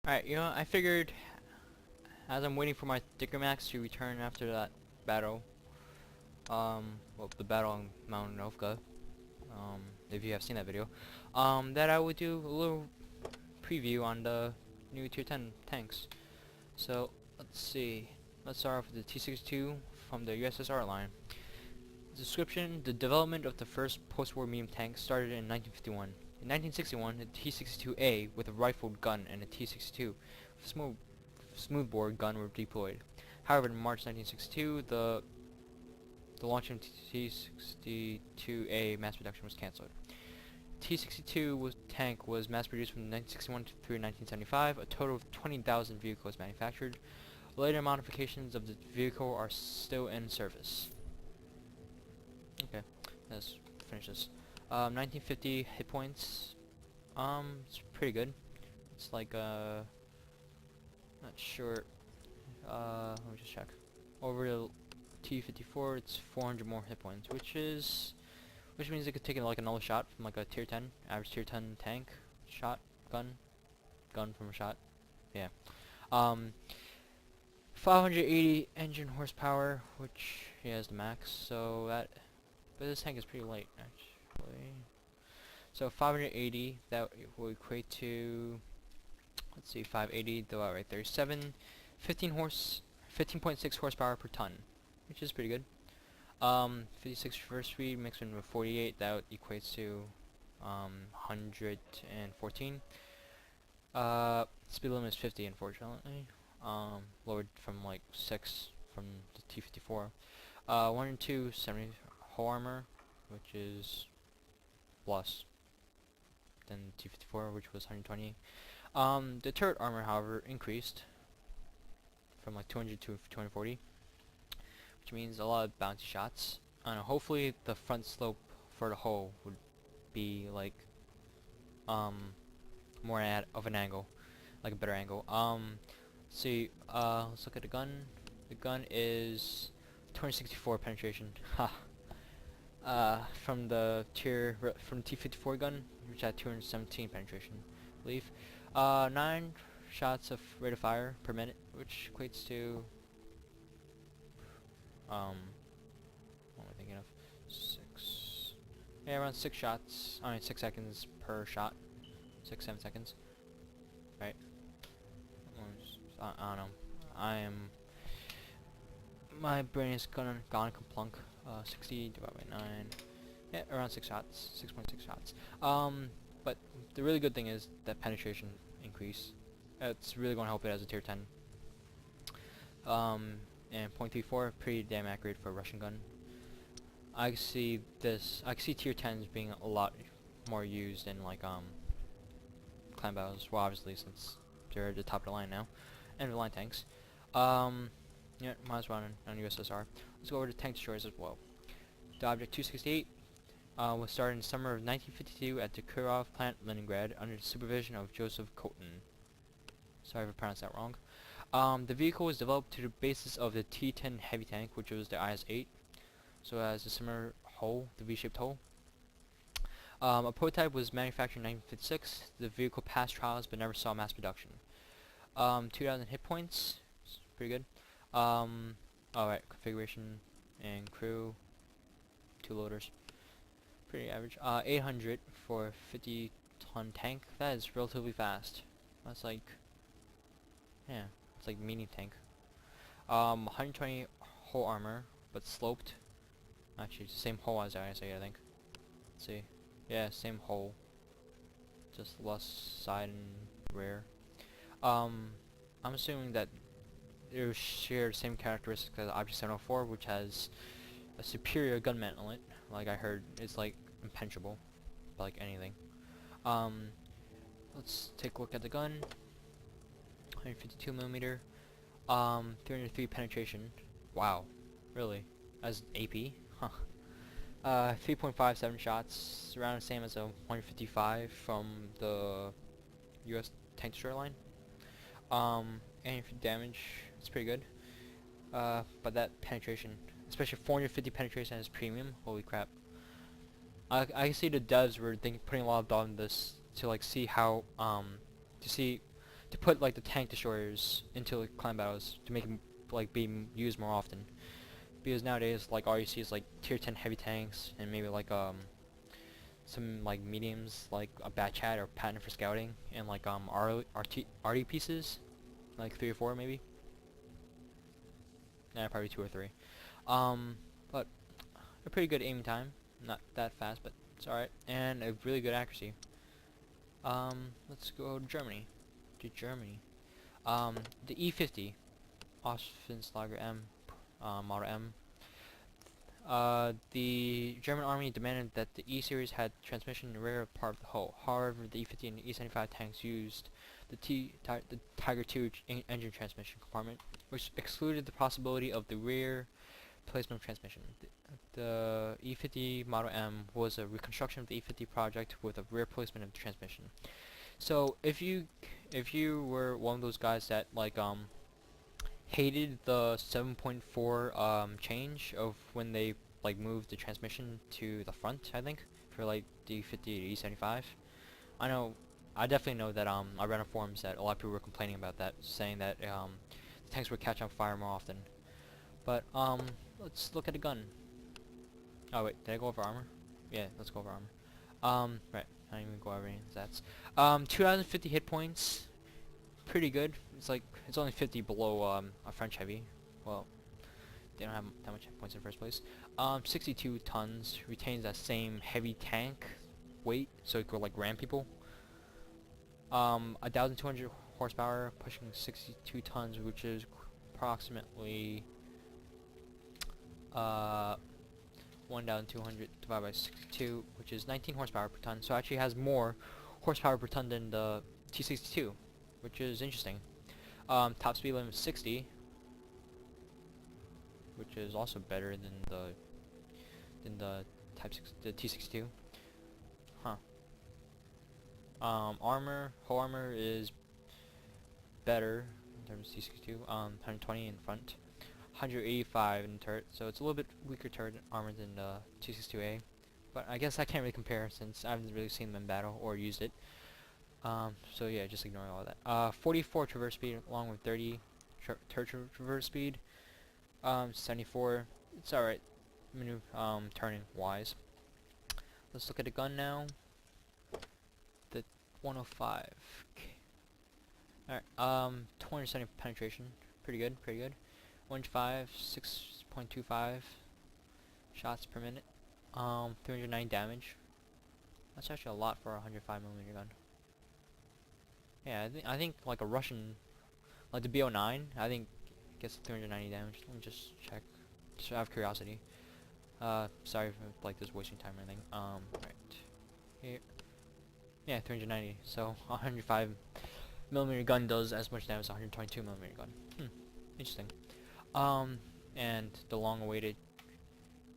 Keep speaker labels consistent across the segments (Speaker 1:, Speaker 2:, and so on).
Speaker 1: Alright, I figured as I'm waiting for my Sticker Max to return after that battle, well, the battle on Mount Novka, if you have seen that video, that I would do a little preview on the new Tier 10 tanks. So, let's see. Let's start off with the T-62 from the USSR line. Description: the development of the first post-war medium tank started in 1951. In 1961, the T-62A with a rifled gun and a T-62 with a smoothbore gun were deployed. However, in March 1962, the launch of T-62A mass production was cancelled. T-62 tank was mass produced from 1961 through 1975. A total of 20,000 vehicles manufactured. Later modifications of the vehicle are still in service. Okay, let's finish this. 1950 hit points. It's pretty good. It's like not sure. Let me just check. Over the T-54, it's 400 more hit points, which means it could take like another shot from like a tier 10, average tier 10 tank shot gun from a shot. Yeah. 580 engine horsepower, which he has the max. So that. But this tank is pretty light, actually. So 580, that will equate to, let's see, 580 divided by 37, 15.6 horsepower per ton, which is pretty good. 56 reverse speed mixed in with 48, that equates to 114. Speed limit is 50, unfortunately. Lowered from like 6 from the T-54. 1 and 2, 70 hull armor, which is plus than T-54, which was 120. The turret armor, however, increased from like 200 to 240, which means a lot of bouncy shots. I don't know, hopefully the front slope for the hull would be like more of an angle, like a better angle. See, let's look at the gun. The gun is 264 penetration. Ha. From the T-54 gun, which had 217 penetration, I believe. 9 shots of rate of fire per minute, which equates to what am I thinking of? 6. Yeah, around 6 shots. 6 seconds per shot. 6-7 seconds. Right. I don't know. My brain is gone kaplunk. 60 divided by 9. Yeah, around 6 shots. 6.6 shots. But the really good thing is that penetration increase. It's really going to help it as a tier 10. And .34, pretty damn accurate for a Russian gun. I can see tier 10s being a lot more used in like clan battles. Well, obviously since they're at the top of the line now, and the line tanks. Yeah, might as well on USSR. Let's go over to tank destroyers as well. The Object 268 was started in the summer of 1952 at the Kirov plant, Leningrad, under the supervision of Joseph Kotin. Sorry if I pronounced that wrong. The vehicle was developed to the basis of the T-10 heavy tank, which was the IS-8. So it has a similar hull, the V-shaped hull. A prototype was manufactured in 1956. The vehicle passed trials but never saw mass production. 2,000 hit points, pretty good. Alright, configuration and crew, 2 loaders, pretty average. 800 for a 50-ton tank. That is relatively fast. That's like, yeah, it's like mini tank. 120 hull armor, but sloped. Actually, it's the same hull as the IS-8, I think. Let's see. Yeah, same hull, just less side and rear. I'm assuming that it will share the same characteristics as Object 704, which has a superior gun mantlet. Like I heard, it's like impenetrable, like anything. Let's take a look at the gun. 152 millimeter. 303 penetration. Wow, really? As AP? Huh. 3.57 shots, around the same as a 155 from the US tank destroyer line. And for damage, it's pretty good. But that penetration, especially 450 penetration is premium. Holy crap! I see the devs were putting a lot of thought in this to like see how to to put like the tank destroyers into like clan battles to make them like be used more often. Because nowadays like all you see is like tier 10 heavy tanks and maybe like some like mediums like a Bat Chat or Patent for scouting and like RT pieces like 3 or 4 maybe. Nah, probably 2 or 3. But a pretty good aim time, not that fast, but it's alright, and a really good accuracy. Let's go to Germany. The E50, Offenslager M, Model M. The German army demanded that the E-series had transmission in the rear part of the hull. However, the E-50 and the E-75 tanks used the Tiger II engine transmission compartment, which excluded the possibility of the rear placement of transmission. The E-50 Model M was a reconstruction of the E-50 project with a rear placement of the transmission. So if you were one of those guys that like hated the 7.4 change of when they like moved the transmission to the front, I think, for like the E50 to E75. I definitely know that I read on forums that a lot of people were complaining about that, saying that the tanks were catching on fire more often. But let's look at a gun. Oh wait, did I go over armor? Yeah, let's go over armor. Right, I didn't even go over any stats. 2050 hit points, pretty good. It's only 50 below a French heavy. Well, they don't have that much hit points in the first place. 62 tons, retains that same heavy tank weight, so it could like ram people. 1,200 horsepower, pushing 62 tons, which is approximately 1,200 divided by 62, which is 19 horsepower per ton. So it actually has more horsepower per ton than the T62, which is interesting. Top speed limit is 60, which is also better than the the T62. Huh. Whole armor is better in terms of T62. 120 in front, 185 in turret, so it's a little bit weaker turret armor than the T62A. But I guess I can't really compare since I haven't really seen them in battle or used it. So yeah, just ignore all that. 44 traverse speed along with 30 traverse speed. 74. It's alright. Turning wise. Let's look at the gun now. The 105. Alright. 270 penetration. Pretty good. 1.5, 6.25 shots per minute. 309 damage. That's actually a lot for a 105mm gun. Yeah, I think like a Russian, like the BO9, I think gets 390 damage. Let me just check, just out of curiosity. Sorry if like this wasting time or anything. Right here, yeah, 390. So 105mm gun does as much damage as a 122mm gun. Interesting. And the long-awaited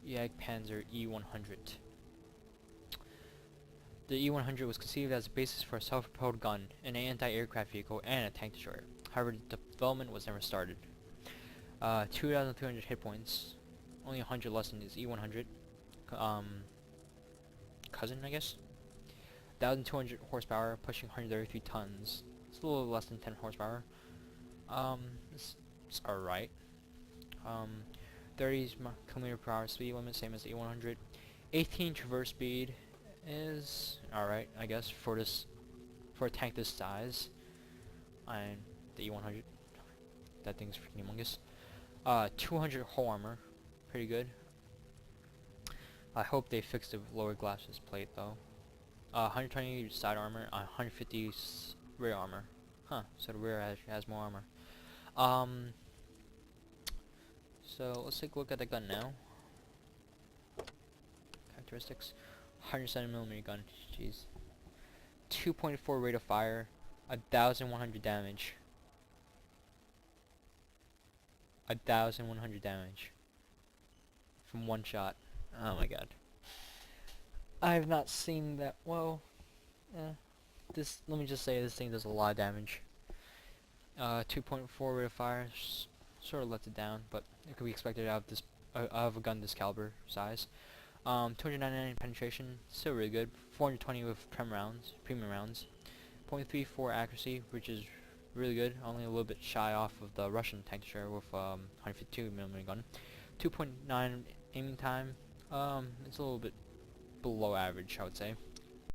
Speaker 1: Jagdpanzer E100. The E100 was conceived as a basis for a self-propelled gun, an anti-aircraft vehicle, and a tank destroyer. However, the development was never started. 2,300 hit points, only 100 less than his E100 cousin, I guess. 1,200 horsepower, pushing 133 tons. It's a little less than 10 horsepower. It's alright. 30 km per hour speed limit, same as the E100. 18 traverse speed is alright, I guess, for a tank this size. And the E100, that thing's freaking humongous. 200 hull armor, pretty good. I hope they fix the lower glasses plate though. 120 side armor, 150 rear armor. Huh, so the rear actually has more armor. So let's take a look at the gun now. Characteristics. 107mm gun, jeez. 2.4 rate of fire, 1,100 damage. 1,100 damage from one shot. Oh my god. I have not seen that. Well, let me just say this thing does a lot of damage. 2.4 rate of fire sort of lets it down, but it could be expected out of this of a gun this caliber size. 299 penetration, still really good. 420 with premium rounds. 0.34 accuracy, which is really good. Only a little bit shy off of the Russian tank destroyer with 152mm gun. 2.9 aiming time. It's a little bit below average, I would say.